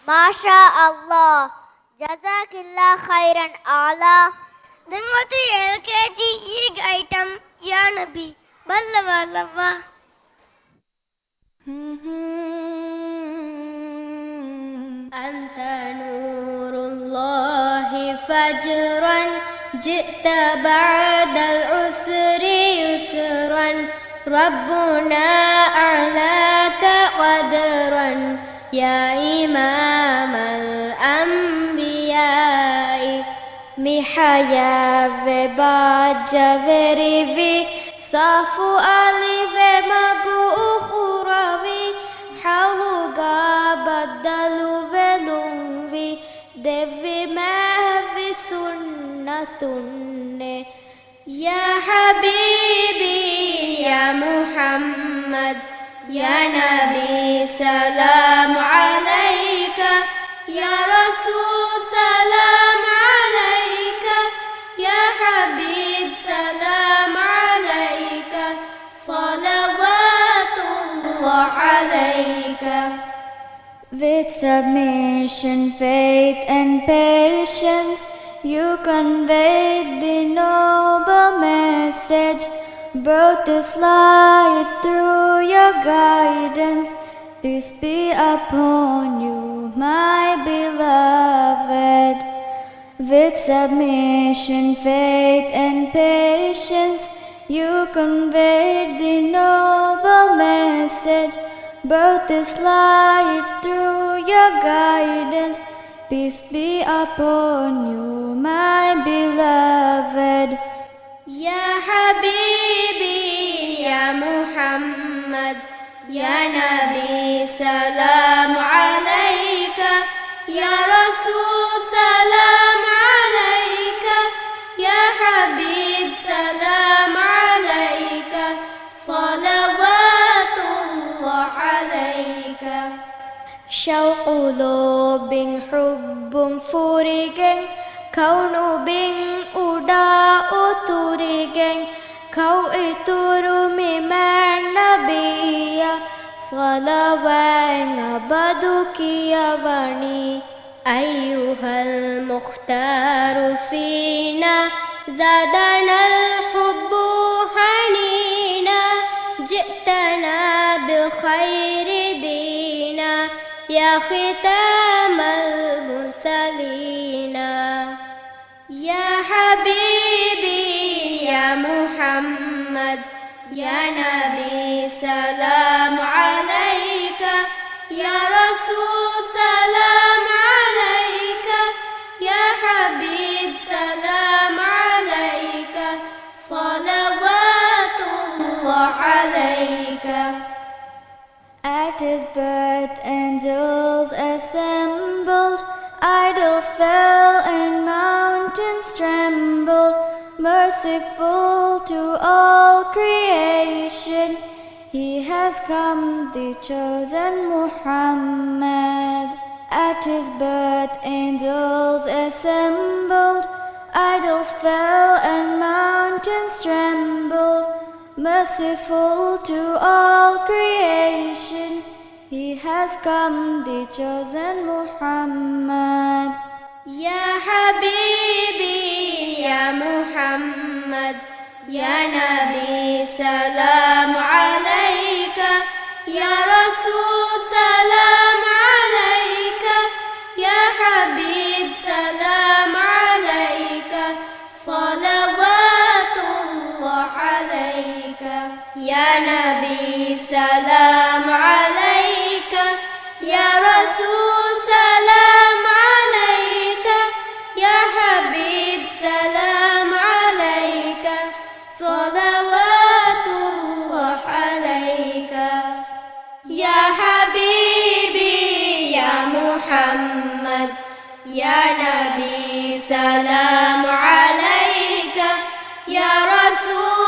Masha Allah. Jazakillah khairan ala. Dengoti LKG ig item ya Nabi. Ballava lava. أنت نور الله فجرا جئت بعد العسر يسرا ربنا أعلاك قدرا يا إمام الأنبياء محيا وباجا وريفي صافو ألف مغو أخروي حلوغا بدلو ولوي دبي ما في سنة يا حبيبي يا محمد يا نبي سلام عليك يا رسول سلام عليك يا حبيب سلام عليك صلوات الله عليك. With submission, faith and patience, you conveyed the noble message, brought us light through your guidance. Peace be upon you, my beloved. With submission, faith and patience, you conveyed the noble message, brought us light through your guidance. Peace be upon you, my beloved. Ya Habibi, Ya Muhammad, Ya Nabi, salam alayka, Ya Rasul, salam alayka, Ya Habib, salam alayka, salawatullah alayka. شوق lobing hubbung furigeng kau nubing uda uturigeng kau iturumi nabiya salawang abadukiya vani ayyuhal mukhtaru fina zadana al-hubbu hanina ji'tana bil khairi dina ya khitamal mursalina ya habibi ya Muhammad ya Nabi salam alayka ya Rasul salam alayka ya Habib salam alayka salawatullah alayka. At his birth angels assembled, idols fell and mountains trembled. Merciful to all creation, he has come, the chosen Muhammad. At his birth angels assembled, idols fell and mountains trembled. Merciful to all creation, he has come, the chosen Muhammad. Ya Habibi, Ya Muhammad, Ya Nabi, salam alayka, Ya Rasul, salam alayka, Ya Habib, salam alayka, salawatullah alayka. Ya Nabi, salam alayka, Ya Rasul, salam alayka, Ya Habib, salam alayka, salawatullah alayka. Ya Habibi, Ya Muhammad, Ya Nabi, salam alayka, Ya Rasul